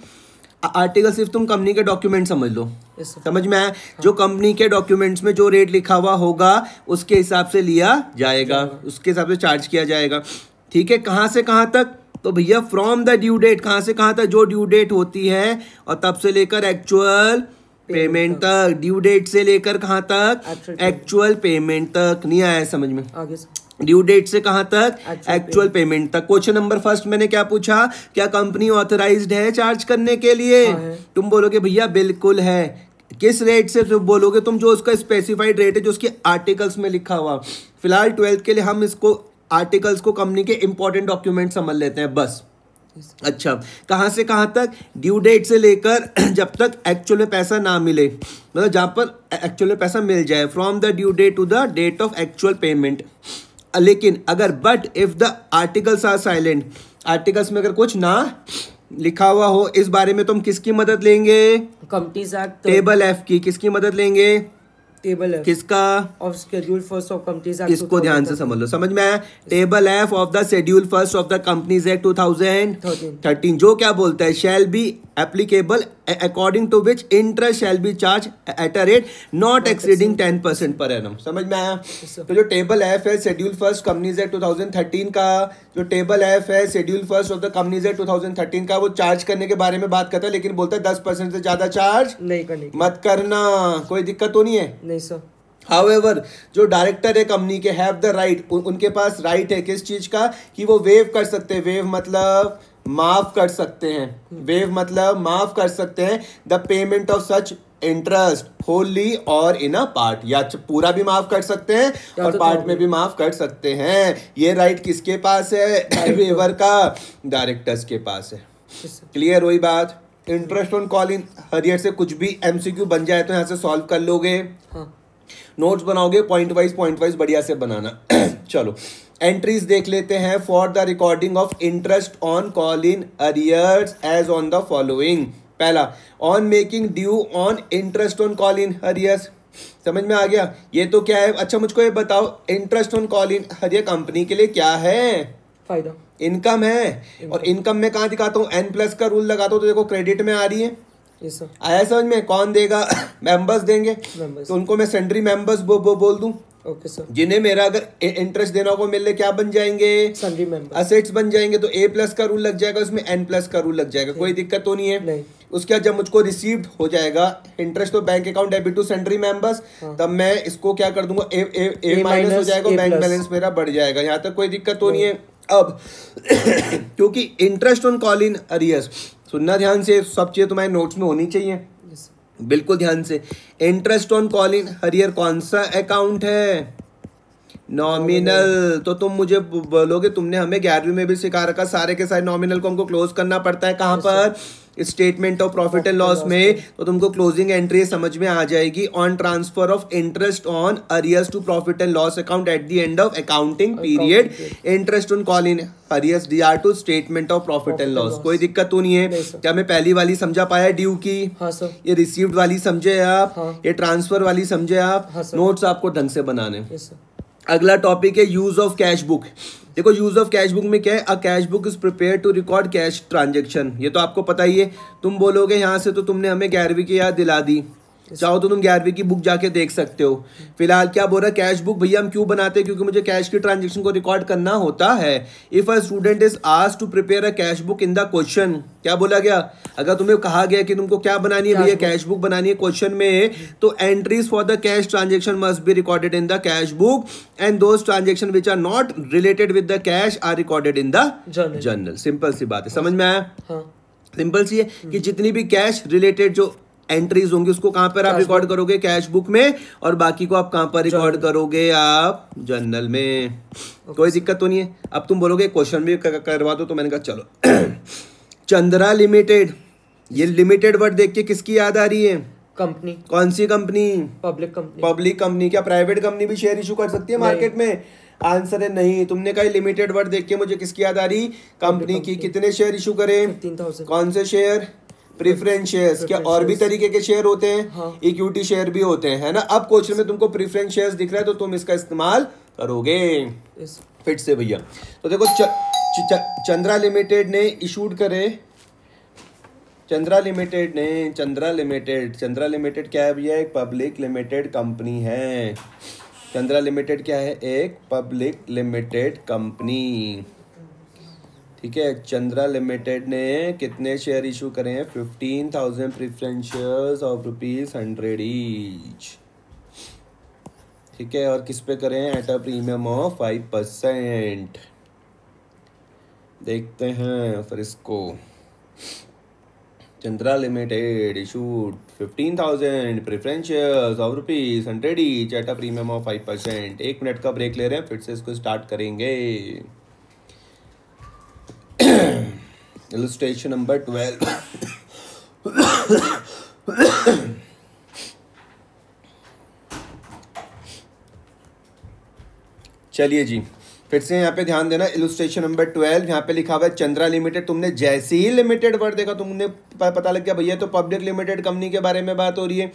आर्टिकल सिर्फ तुम कंपनी के डॉक्यूमेंट समझ लो, समझ में आया? जो कंपनी के डॉक्यूमेंट्स में जो रेट लिखा हुआ होगा उसके हिसाब से लिया जाएगा, उसके हिसाब से चार्ज किया जाएगा, ठीक है। कहाँ से कहाँ तक, तो भैया फ्रॉम द ड्यू डेट, कहाँ से कहाँ तक, जो ड्यू डेट होती है और तब से लेकर एक्चुअल पेमेंट तक। ड्यू डेट से लेकर कहाँ तक, एक्चुअल पेमेंट तक। नहीं आया समझ में? आगे ड्यू डेट से कहाँ तक, एक्चुअल पेमेंट तक। क्वेश्चन नंबर फर्स्ट मैंने क्या पूछा, क्या कंपनी ऑथराइज्ड है चार्ज करने के लिए? तुम बोलोगे भैया बिल्कुल है। किस रेट से बोलोगे तुम? जो उसका स्पेसिफाइड रेट है, जो उसके आर्टिकल्स में लिखा हुआ। फिलहाल 12th के लिए हम इसको आर्टिकल्स को कंपनी के इंपॉर्टेंट डॉक्यूमेंट समझ लेते हैं बस। अच्छा, कहाँ से कहाँ तक, ड्यू डेट से लेकर जब तक एक्चुअल में पैसा ना मिले, मतलब जहाँ पर एक्चुअल में पैसा मिल जाए, from the due date to the date of actual payment. लेकिन अगर but if the articles are silent, articles में अगर कुछ ना लिखा हुआ हो, इस बारे में तुम किसकी मदद लेंगे? कंपनीज एक्ट टेबल एफ की। किसकी मदद लेंगे? टेबल है किसका? Of schedule first of companies act. इसको ध्यान से समझ लो, समझ में आया? Table F of the schedule first of the companies act 2013 जो क्या बोलता है, shall be applicable according to which interest shall be charge at a rate not exceeding 10% per annum. समझ में आया? तो जो टेबल एफ है शेड्यूल फर्स्ट कंपनीज एक्ट 2013 का, जो टेबल एफ है schedule first of the companies act 2013 का, वो चार्ज करने के बारे में बात करता है, लेकिन बोलता है 10% से ज्यादा चार्ज नहीं करने मत करना। कोई दिक्कत तो नहीं है? नहीं सर। However, जो डायरेक्टर है कंपनी के हैव द राइट, उनके पास राइट है किस चीज का, कि वो वेव कर सकते हैं। वेव मतलब माफ कर सकते हैं, वेव मतलब माफ कर सकते हैं the payment of such interest Holi और इन अ पार्ट, या पूरा भी माफ कर सकते हैं और पार्ट में भी माफ कर सकते हैं। ये राइट किसके पास है? वेवर का डायरेक्टर्स के पास है। क्लियर हुई बात? इंटरेस्ट ऑन कॉल इन हरियर से कुछ भी एमसीक्यू बन जाए तो यहाँ से सॉल्व कर लोगे। हाँ। नोट्स बनाओगे पॉइंट वाइज बढ़िया से बनाना। चलो एंट्रीज देख लेते हैं। For the recording of interest on call in arrears as on the following. पहला, on making due on interest on call in arrears. समझ में आ गया? ये तो क्या है? अच्छा मुझको ये बताओ, interest on call in arrear company के लिए क्या है? फायदा, इनकम है। और इनकम में कहाँ दिखाता हूँ? N+ का रूल लगाता हूँ तो देखो क्रेडिट में आ रही है। yes, आया समझ में? कौन देगा? मेंबर्स देंगे। तो उनको मैं सेंड्री मेंबर्स बोल दूं। Okay sir. जिन्हें मेरा अगर इंटरेस्ट देना होगा मिलने क्या बन जाएंगे? सन्ड्री मेंबर, असेट्स बन जाएंगे। तो A+ का रूल लग जाएगा, उसमें N+ का रूल लग जाएगा। कोई दिक्कत तो नहीं है? नहीं। उसके बाद जब मुझको रिसीव्ड हो जाएगा इंटरेस्ट तो bank account debit to sundry members, तब मैं इसको क्या कर दूंगा? A- हो जाएगा, बैंक बैलेंस मेरा बढ़ जाएगा। यहाँ तक कोई दिक्कत तो नहीं है? अब क्योंकि interest on call in arrears, सुनना ध्यान से, सब चीजें तुम्हारे नोट्स में होनी चाहिए बिल्कुल ध्यान से। Interest on call in arrear कौन सा अकाउंट है? नॉमिनल। तो तुम मुझे बोलोगे तुमने हमें 11वीं में भी सिखा रखा, सारे के सारे नॉमिनल को हमको क्लोज करना पड़ता है। कहाँ पर? Statement of profit and loss में। तो तुमको क्लोजिंग एंट्री समझ में आ जाएगी। On transfer of interest on arrears to profit and loss account at the end of accounting period, interest on call in arrears DR to statement of profit and loss. कोई दिक्कत तो नहीं है? क्या मैं पहली वाली समझा पाया ड्यू की? हाँ सर। ये रिसीव्ड वाली समझे आप? हाँ। ये ट्रांसफर वाली समझे आप? हाँ सर। नोट्स आपको ढंग से बनाने। Yes sir. अगला टॉपिक है यूज ऑफ कैश बुक। देखो यूज ऑफ कैश बुक में क्या है? A cash book is prepare to record cash transaction. ये तो आपको पता ही है। तुम बोलोगे यहाँ से तो तुमने हमें 11वीं की याद दिला दी, चाहो तो तुम 11वीं की बुक जाके देख सकते हो। फिलहाल क्या बोल रहा है? कैश बुक भैया हम क्यों बनाते हैं? क्योंकि मुझे कैश की ट्रांजेक्शन को रिकॉर्ड करना होता है। If a student is asked to prepare a cash book in the question, क्या बोला गया? अगर तुम्हें कहा गया कि तुमको क्या बनानी है भैया? कैश बुक बनानी है क्वेश्चन में, तो entries for the cash transaction must be recorded in the cash book and those transactions which are not related with the cash are recorded in the journal. Simple सी बात है, समझ में आया? हाँ। सिंपल सी है कि जितनी भी कैश रिलेटेड जो एंट्रीज होंगी उसको कहां पर आप रिकॉर्ड करोगे? कैश बुक में। और बाकी को आप कहां पर रिकॉर्ड करोगे? आप जर्नल में। कोई दिक्कत तो नहीं है? अब तुम बोलोगे क्वेश्चन भी करवा दो, तो मैंने कहा चलो। चंद्रा लिमिटेड, ये लिमिटेड वर्ड देख के किसकी याद आ रही है? कंपनी। कौन सी company? Public company. Public company. क्या प्राइवेट कंपनी भी शेयर इशू कर सकती है मार्केट में? आंसर है नहीं। तुमने कहा लिमिटेड वर्ड देख के मुझे किसकी याद आ रही? कंपनी की। कितने शेयर इशू करे? 15,000। कौन से शेयर? Preference shares. क्या और भी तरीके के शेयर होते हैं? हाँ। इक्विटी शेयर भी होते हैं, है ना? अब क्वेश्चन में तुमको प्रेफरेंस शेयर्स दिख रहा है तो तुम इसका इस्तेमाल करोगे। फिट से भैया। तो देखो चंद्रा लिमिटेड ने इशूड करे, चंद्रा लिमिटेड क्या है भैया? एक पब्लिक लिमिटेड कंपनी है। चंद्रा लिमिटेड क्या है? एक पब्लिक लिमिटेड कंपनी। ठीक है। चंद्रा लिमिटेड ने कितने शेयर इशू करे हैं? 15,000 प्रेफरेंस शेयर्स ऑफ ₹100 ईच। ठीक है। और किस पे करें? At a premium of 5%। देखते हैं फिर इसको। Chandra limited issued 15,000 preference shares of ₹100 each at a premium of 5%। 1 minute का ब्रेक ले रहे हैं, फिर से इसको स्टार्ट करेंगे। Illustration number 12। चलिए जी, फिर से यहाँ पे ध्यान देना। इलस्ट्रेशन नंबर 12 यहाँ पे लिखा हुआ है चंद्रा लिमिटेड। तुमने जैसे ही लिमिटेड वर्ड देखा तुमने पता लग गया भैया तो पब्लिक लिमिटेड कंपनी के बारे में बात हो रही है।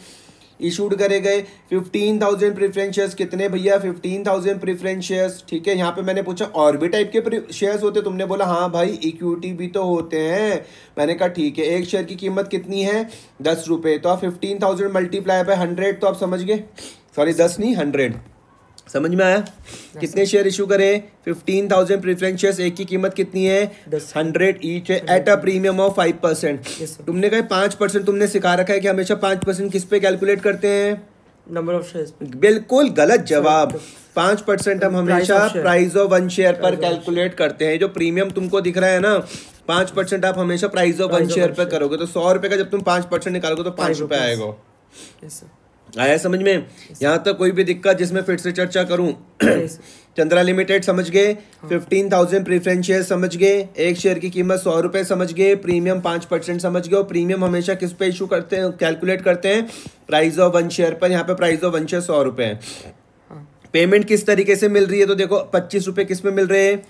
इशूड करे गए 15,000 प्रेफरेंस शेयर्स। कितने भैया? 15,000 प्रेफरेंस शेयर्स। ठीक है, यहाँ पे मैंने पूछा और भी टाइप के शेयर्स होते? तुमने बोला हाँ भाई इक्विटी भी तो होते हैं। मैंने कहा ठीक है, एक शेयर की कीमत कितनी है? 10 रुपये। तो आप 15,000 मल्टीप्लाई बाय 100, तो आप समझ गए, सॉरी 10 नहीं 100। समझ में आया? कितने शेयर इशू करे? 15,000 प्रेफरेंस शेयर्स। एक की कीमत कितनी है? 100 ईच है, एट अ प्रीमियम ऑफ 5%। तुमने कहा 5%, तुमने सिखा रखा है कि हमेशा 5% किस पे कैलकुलेट करते हैं? Number of shares. बिल्कुल गलत जवाब। 5% हम हमेशा प्राइस ऑफ वन शेयर पर कैलकुलेट करते हैं। जो प्रीमियम तुमको दिख रहा है ना, 5% आप हमेशा प्राइस ऑफ वन शेयर पर करोगे। तो 100 रुपए का जब तुम 5% निकालोगे तो 5 रुपए आएगा। आया समझ में? यहाँ तक कोई भी दिक्कत जिसमें फिर से चर्चा करूं? चंद्रा लिमिटेड समझ गए, 15,000 प्रेफरेंस शेयर समझ गए, एक शेयर की कीमत 100 रुपए समझ गए, प्रीमियम 5% समझ गए। और प्रीमियम हमेशा किस पे इशू करते हैं, कैलकुलेट करते हैं? प्राइस ऑफ वन शेयर पर। यहाँ पे प्राइस ऑफ वन शेयर 100 रुपए है। पेमेंट किस तरीके से मिल रही है? तो देखो 25 रुपए किस में मिल रहे हैं?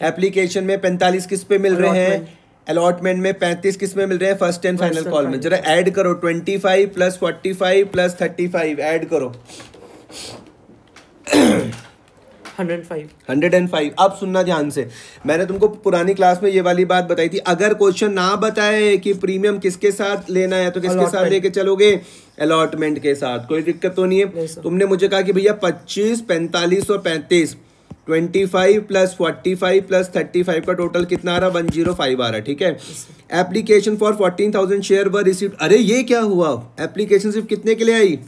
एप्लीकेशन में। 45 किस पे मिल रहे हैं? अलॉटमेंट में। 35 किस में मिल रहे हैं? फर्स्ट एंड फाइनल कॉल में। जरा ऐड करो, 25 प्लस 45 प्लस 35 ऐड करो। 105। अब सुनना ध्यान से, मैंने तुमको पुरानी क्लास में ये वाली बात बताई थी। अगर क्वेश्चन ना बताए कि प्रीमियम किसके साथ लेना है तो किसके साथ लेके चलोगे? अलॉटमेंट के साथ। कोई दिक्कत तो नहीं है? तुमने मुझे कहा कि भैया 25, 45 और 35, 25 प्लस 45 प्लस 35 का टोटल कितना आ रहा? 105 आ रहा है। ठीक है, application for 14,000 share were received. अरे ये क्या हुआ? एप्लीकेशन सिर्फ कितने के लिए आई?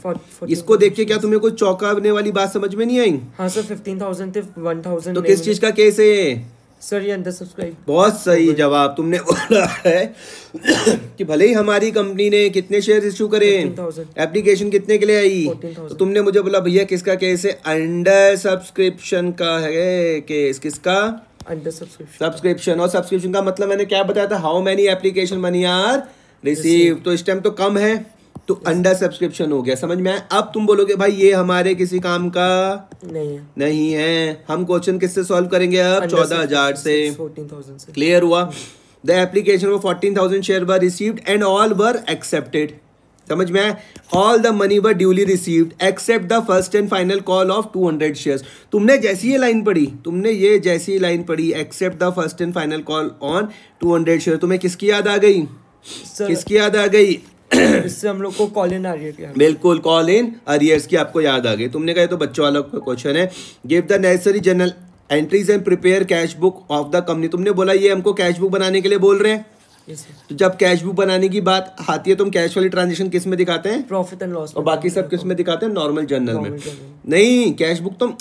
इसको देख के क्या तुम्हें कुछ चौंकाने वाली बात समझ में नहीं आई? हाँ सर, 15,000 थे 1,000। तो किस चीज का केस है सर? ये अंडर सब्सक्राइब। बहुत सही जवाब तुमने बोला है कि भले ही हमारी कंपनी ने कितने शेयर इशू करे, एप्लीकेशन कितने के लिए आई? तो तुमने मुझे बोला भैया किसका केस है? अंडर सब्सक्रिप्शन का है केस। किसका? Under subscription. और सब्सक्रिप्शन का मतलब मैंने क्या बताया था? How many application money are receive. तो इस टाइम तो कम है, तो अंडर सब्सक्रिप्शन हो गया। समझ में आया? अब तुम बोलोगे भाई ये हमारे किसी काम का नहीं है। हम क्वेश्चन किससे सॉल्व करेंगे अब? 14,000 से। 14,000 से। क्लियर हुआ? The application for 14,000 share were received and all were accepted. समझ में आया? All the money were duly received except the first and final call of 200 shares. तुमने जैसी ये लाइन पढ़ी, except the first and final call on 200 share, तुम्हें किसकी याद आ गई? किसकी याद आ गई? इससे हम लोग को कॉल इन अरियर। बिल्कुल, कॉल इन अरियर्स की आपको याद आ गई। तुमने कहा तो बच्चों वाला क्वेश्चन है। Give the necessary general entries and prepare cash book of the company. तुमने बोला ये हमको कैश बुक बनाने के लिए बोल रहे हैं। तो जब कैश बुक बनाने की बात आती है, तुम कैश वाली ट्रांजेक्शन किस में दिखाते हैं? Profit and loss. और बाकी सब किस में दिखाते हैं? नॉर्मल जर्नल में। नहीं, कैश बुक तुम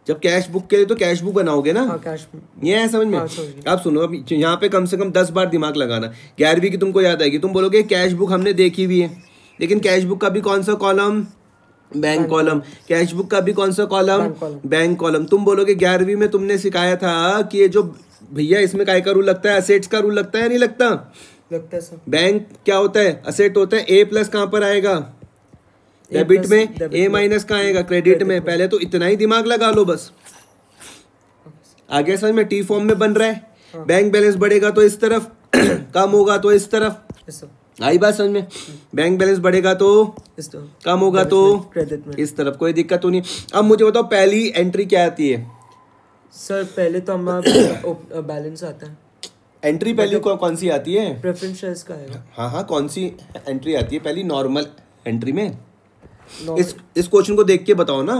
जब कैश बुक के लिए तो कैश बुक बनाओगे ना। Cash book. ये है समझ में? आप सुनो, अब यहाँ पे कम से कम 10 बार दिमाग लगाना। 11वीं की तुमको याद आएगी। तुम बोलोगे कैश बुक हमने देखी हुई है, लेकिन कैश बुक का भी कौन सा column? Bank column. Cash book का भी कौन सा कॉलम? Bank column. तुम बोलोगे 11वीं में तुमने सिखाया था कि ये जो भैया इसमें काय का रूल लगता है? असेट्स का रूल लगता है या नहीं लगता? लगता है सर। बैंक क्या होता है? असेट होता है। ए प्लस कहाँ पर आएगा? डेबिट में। ए माइनस कहाँ आएगा? क्रेडिट में। पहले तो इतना ही दिमाग लगा लो बस। आगे समझ में? टी फॉर्म में बन रहा है। बैंक बैलेंस बढ़ेगा तो इस तरफ, कम होगा तो इस तरफ। आई बात समझ में? बैंक बैलेंस बढ़ेगा तो कम होगा तो क्रेडिट में। इस तरफ। कोई दिक्कत तो नहीं। अब मुझे बताओ पहली एंट्री क्या आती है? सर पहले तो हमारा बैलेंस आता है। एंट्री पहली कौन सी आती है? प्रेफरेंस शेयर्स का है। हाँ, कौन सी एंट्री आती है पहली? नॉर्मल एंट्री में। इस क्वेश्चन को देख के बताओ ना,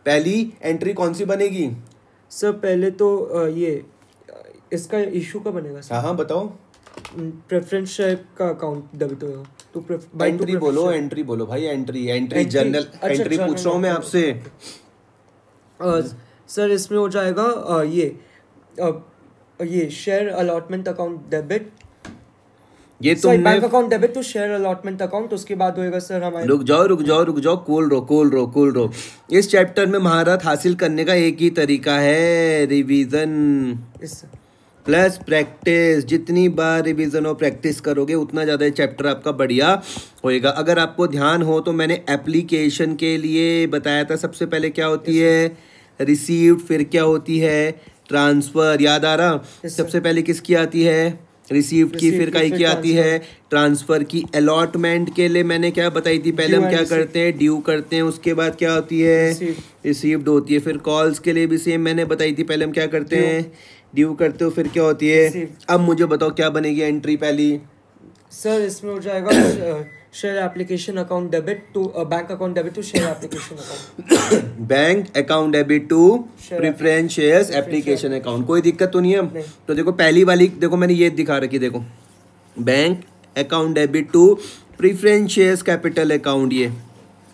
पहली एंट्री कौन सी बनेगी? सर पहले तो ये इसका इशू का बनेगा सर। हाँ बताओ। प्रेफरेंस शेयर का अकाउंट डेबिट होगा तो एंट्री बोलो, एंट्री बोलो भाई। एंट्री जनरल एंट्री पूछ रहा हूँ मैं आपसे। सर इसमें हो जाएगा ये शेयर अलॉटमेंट अकाउंट डेबिट। ये तुमने bank account debit to share allotment account. उसके बाद होएगा सर हमारे। रुक जाओ, कूल रो। इस चैप्टर में महारत हासिल करने का एक ही तरीका है, रिवीजन प्लस प्रैक्टिस। जितनी बार रिवीजन और प्रैक्टिस करोगे उतना ज़्यादा चैप्टर आपका बढ़िया होएगा। अगर आपको ध्यान हो तो मैंने एप्लीकेशन के लिए बताया था, सबसे पहले क्या होती है? रिसीव्ड। फिर क्या होती है? ट्रांसफ़र। याद आ रहा? सबसे पहले किसकी आती है? रिसीव्ड की, फिर कहीं की आती है ट्रांसफर की। अलॉटमेंट के लिए मैंने क्या बताई थी, पहले हम क्या करते हैं, ड्यू करते हैं, उसके बाद क्या होती है, रिसीव्ड होती है। फिर कॉल्स के लिए भी सेम मैंने बताई थी, पहले हम क्या करते हैं, ड्यू करते हो, फिर क्या होती है। अब मुझे बताओ क्या बनेगी एंट्री पहली। सर इसमें हो जाएगा share application account debit to bank account debit to share application account. Bank account debit to preference shares application account. कोई दिक्कत तो नहीं है। तो देखो पहली वाली, देखो मैंने ये दिखा रखी, देखो bank account debit to preference shares capital account, ये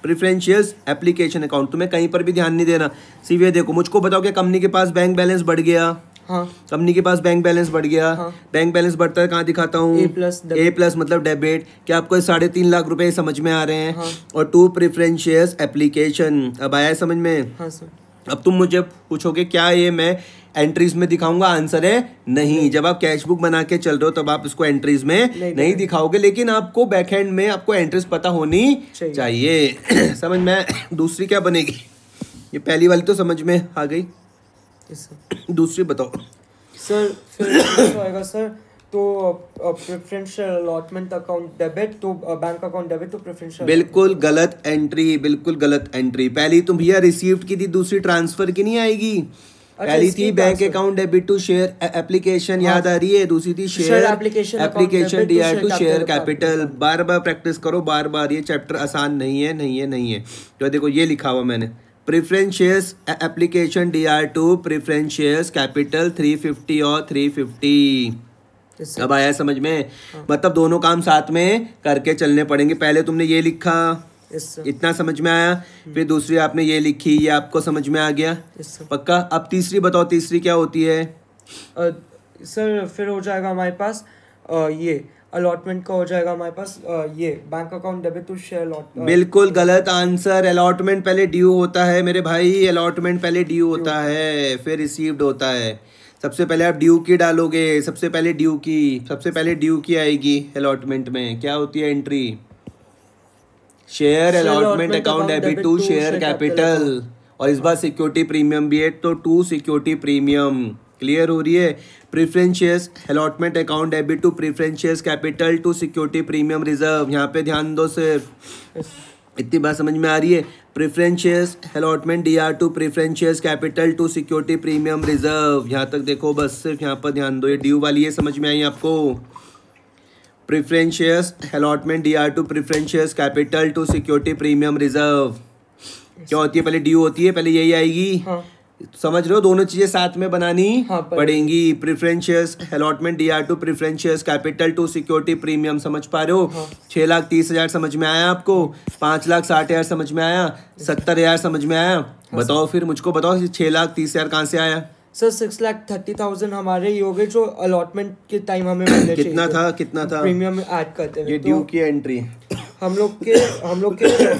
प्रेफरेंस शेयर्स एप्लीकेशन अकाउंट। तुम्हें कहीं पर भी ध्यान नहीं देना, सिर्फ ये देखो। मुझको बताओ कि कंपनी के पास बैंक बैलेंस बढ़ गया, हाँ। कंपनी के पास बैंक बैलेंस बढ़ गया, हाँ। बैंक बैलेंस बढ़ता है, कहाँ दिखाता हूँ, A+ मतलब डेबिट। क्या आपको 3.5 लाख रुपए समझ में आ रहे हैं, हाँ। और टू प्रेफरेंस शेयर्स एप्लीकेशन, अब आया समझ में, हाँ सर। अब तुम मुझे पूछोगे क्या ये मैं एंट्रीज में दिखाऊंगा, आंसर है नहीं। जब आप कैश बुक बना के चल रहे हो तब आप इसको एंट्रीज में नहीं दिखाओगे, लेकिन आपको बैक एंड में आपको एंट्रीज पता होनी चाहिए। समझ में। दूसरी क्या बनेगी, ये पहली वाली तो समझ में आ गई, दूसरी बताओ सर। फिर आएगा सर, तो preferential allotment account debit to bank account debit to preferential. बिल्कुल गलत एंट्री, बिल्कुल गलत एंट्री। पहली तुम भैया रिसीव्ड की थी, दूसरी ट्रांसफर की नहीं आएगी। पहली थी bank account debit to share application, याद आ रही है। दूसरी थी share application DR to share capital. बार बार प्रैक्टिस करो, बार बार, ये चैप्टर आसान नहीं है, नहीं है, नहीं है। तो देखो ये लिखा हुआ मैंने, preference shares application DR to preference shares capital 350 और 350। अब आया समझ में, मतलब दोनों काम साथ में करके चलने पड़ेंगे। पहले तुमने ये लिखा, इतना समझ में आया, फिर दूसरी आपने ये लिखी, ये आपको समझ में आ गया, पक्का। अब तीसरी बताओ, तीसरी क्या होती है सर। फिर हो जाएगा हमारे पास ये अलॉटमेंट का हो जाएगा हमारे पास ये bank account debit to share allotment. बिल्कुल गलत आंसर। अलॉटमेंट पहले ड्यू होता है मेरे भाई, अलॉटमेंट पहले ड्यू होता है, फिर रिसीव्ड होता है। सबसे पहले आप ड्यू की डालोगे, सबसे पहले ड्यू की आएगी अलॉटमेंट में। क्या होती है entry, share allotment account debit to share capital, और इस बार सिक्योरिटी प्रीमियम भी है, तो टू सिक्योरिटी प्रीमियम। क्लियर हो रही है। Preference shares allotment account debit to preference shares capital to security premium reserve. यहाँ पे ध्यान दो सिर्फ, इतनी बात समझ में आ रही है। Preference shares allotment DR to preference shares capital to security premium reserve. यहाँ तक देखो, बस सिर्फ यहाँ पर ध्यान दो। ये ड्यू वाली है, समझ में आई आपको। Preference shares allotment DR to preference shares capital to security premium reserve क्या होती है, पहले ड्यू होती है, पहले यही आएगी, हाँ। समझ रहे हो, दोनों चीजें साथ में बनानी पड़ेंगी। Preference shares allotment DR to preference shares capital to security premium, समझ पा रहे हो। हाँ। 6,30,000 समझ में आया आपको, 5,60,000 समझ में आया, 70,000 समझ में आया। हाँ, बताओ फिर मुझको बताओ 6,30,000 कहाँ से आया सर। 6,30,000 हमारे ये हो गए जो अलॉटमेंट के टाइम हमें मिलने कितना था, कितना था प्रीमियम ऐड करते हुए। ये ड्यू की एंट्री हम लोग के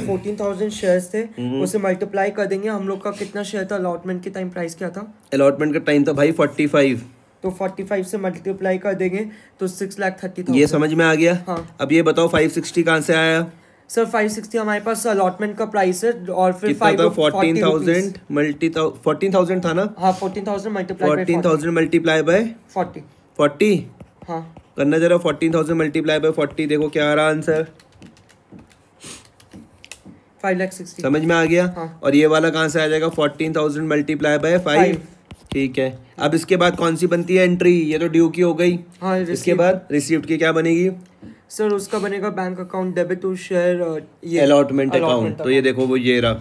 14,000 शेयर्स थे, उसे मल्टीप्लाई कर देंगे। हम लोग का कितना शेयर था अलॉटमेंट के टाइम, प्राइस क्या था अलॉटमेंट का टाइम था भाई 45, तो 45 से मल्टीप्लाई कर देंगे तो 6,30,000। ये समझ में आ गया। हाँ। अब ये बताओ 560 कहाँ से आया सर। 560 हमारे पास अलॉटमेंट का प्राइस है, और फिर 14,000 14,000 था ना। हाँ, 14,000 मल्टीप्लाई बाय 40। हाँ, करना जरा 14,000 मल्टीप्लाई बाय 40, देखो क्या आ रहा आंसर, 5,60,000 समझ में आ गया। हाँ। और ये वाला कहाँ से आ जाएगा, 14,000 मल्टीप्लाई बाय 5। ठीक है, अब इसके बाद कौन सी बनती है एंट्री, ये तो ड्यू की हो गई। हाँ, इसके बाद रिसीव्ड की क्या बनेगी सर, उसका बनेगा bank account debit to share allotment account. तो ये देखो वो ये रहा,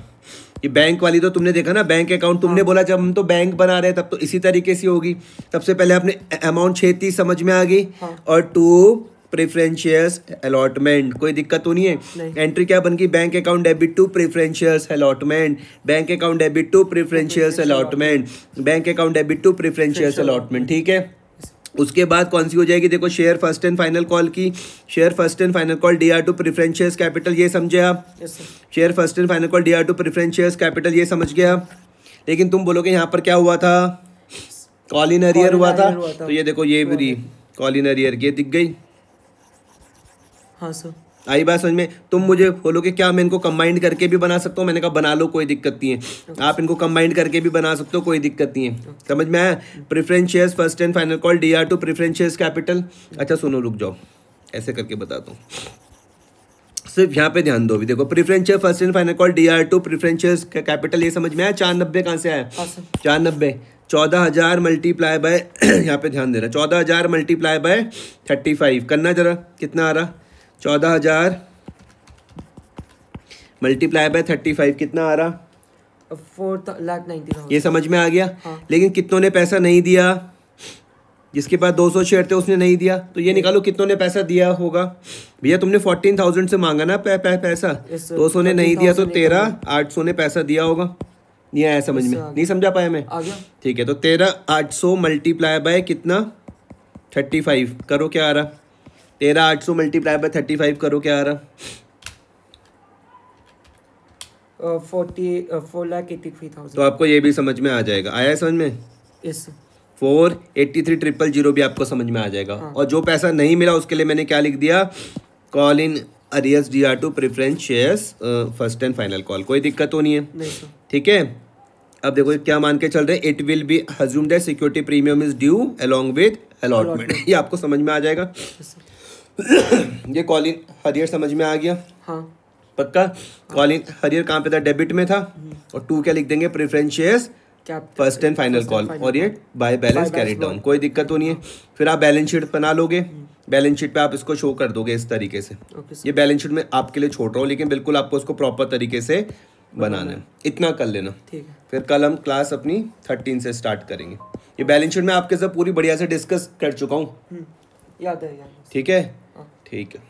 ये बैंक वाली तो तुमने देखा ना, बैंक अकाउंट तुमने बोला जब हम तो बैंक बना रहे हैं तब तो इसी तरीके से होगी। सबसे पहले अपने अमाउंट 36 समझ में आ गई, और टू प्रेफरेंस शेयर्स अलॉटमेंट, कोई दिक्कत तो नहीं है। एंट्री क्या बन गई, bank account debit to preference shares allotment, bank account debit to preference shares allotment, bank account debit to preference shares allotment. ठीक है, उसके बाद कौन सी हो जाएगी, देखो share first and final call की, share first and final call DR to preference shares capital, ये समझे आप। Share first and final call DR to preference shares capital, ये समझ गया। लेकिन तुम बोलोगे यहाँ पर क्या हुआ था, कॉल इन अरियर हुआ था। तो ये देखो ये भी कॉल इन अरियर की दिख गई। हाँ सर, आई बात समझ में? तुम मुझे बोलोगे क्या मैं इनको कंबाइन करके भी बना सकता हूँ, मैंने कहा बना लो, कोई दिक्कत नहीं है। आप इनको कंबाइन करके भी बना सकते हो, कोई दिक्कत नहीं है। समझ में आया? Preference shares first and final call DR2 preference shares capital. अच्छा सुनो, रुक जाओ, ऐसे करके बताता हूँ, सिर्फ यहाँ पे ध्यान दो। भी देखो, preference share first and final call DR2 preference shares capital, ये समझ में आया? 490 कहाँ से आया? 490 14,000 मल्टीप्लाई बाय यहाँ पे ध्यान दे रहा, 14,000 मल्टीप्लाई बाय 35 करना जरा, कितना आ रहा? 14,000 मल्टीप्लाई बाय 35 कितना आ रहा? 4,90,000। ये समझ में आ गया? हाँ। लेकिन कितनों ने पैसा नहीं दिया? जिसके पास 200 शेयर थे उसने नहीं दिया, तो ये निकालो कितनों ने पैसा दिया होगा। भैया तुमने 14,000 से मांगा ना पैसा, 200 ने नहीं दिया, तो 13,800 ने पैसा दिया होगा। नहीं आया समझ में? नहीं समझा पाया मैं? आ गया। ठीक है, तो 13,800 मल्टीप्लाई बाय कितना? 35 करो, क्या आ रहा? 13,800 मल्टीप्लाई बाय 35 करो, क्या आ रहा? 4,83,000। तो आपको ये भी समझ में आ जाएगा। आया समझ में? यस। 4,83,000 भी आपको समझ में आ जाएगा। हाँ। और जो पैसा नहीं मिला उसके लिए मैंने क्या लिख दिया? Call in arrears DR2 preference shares first and final call. कोई दिक्कत तो नहीं है? नहीं सर। ठीक है, अब देखो क्या मान के चल रहे हैं, it will be assumed that security premium is due along with allotment. ये आपको समझ में आ जाएगा। ये कॉल इन हरियर समझ में आ गया? हाँ। पक्का? कॉल इन हरियर कहाँ पे था? डेबिट में था। और 2 क्या लिख देंगे? Preference shares first and final call, और ये बाय बैलेंस कैरी डाउन। कोई दिक्कत तो नहीं है? फिर आप बैलेंस शीट बना लोगे, बैलेंस शीट पे आप इसको शो कर दोगे इस तरीके से। ये बैलेंस शीट में आपके लिए छोड़ रहा हूँ, लेकिन बिल्कुल आपको इसको प्रॉपर तरीके से बनाना है, इतना कर लेना। ठीक है। फिर कल हम क्लास अपनी 13 से स्टार्ट करेंगे। ये बैलेंस शीट में आपके साथ पूरी बढ़िया से डिस्कस कर चुका हूँ। याद है। ठीक है, ठीक है।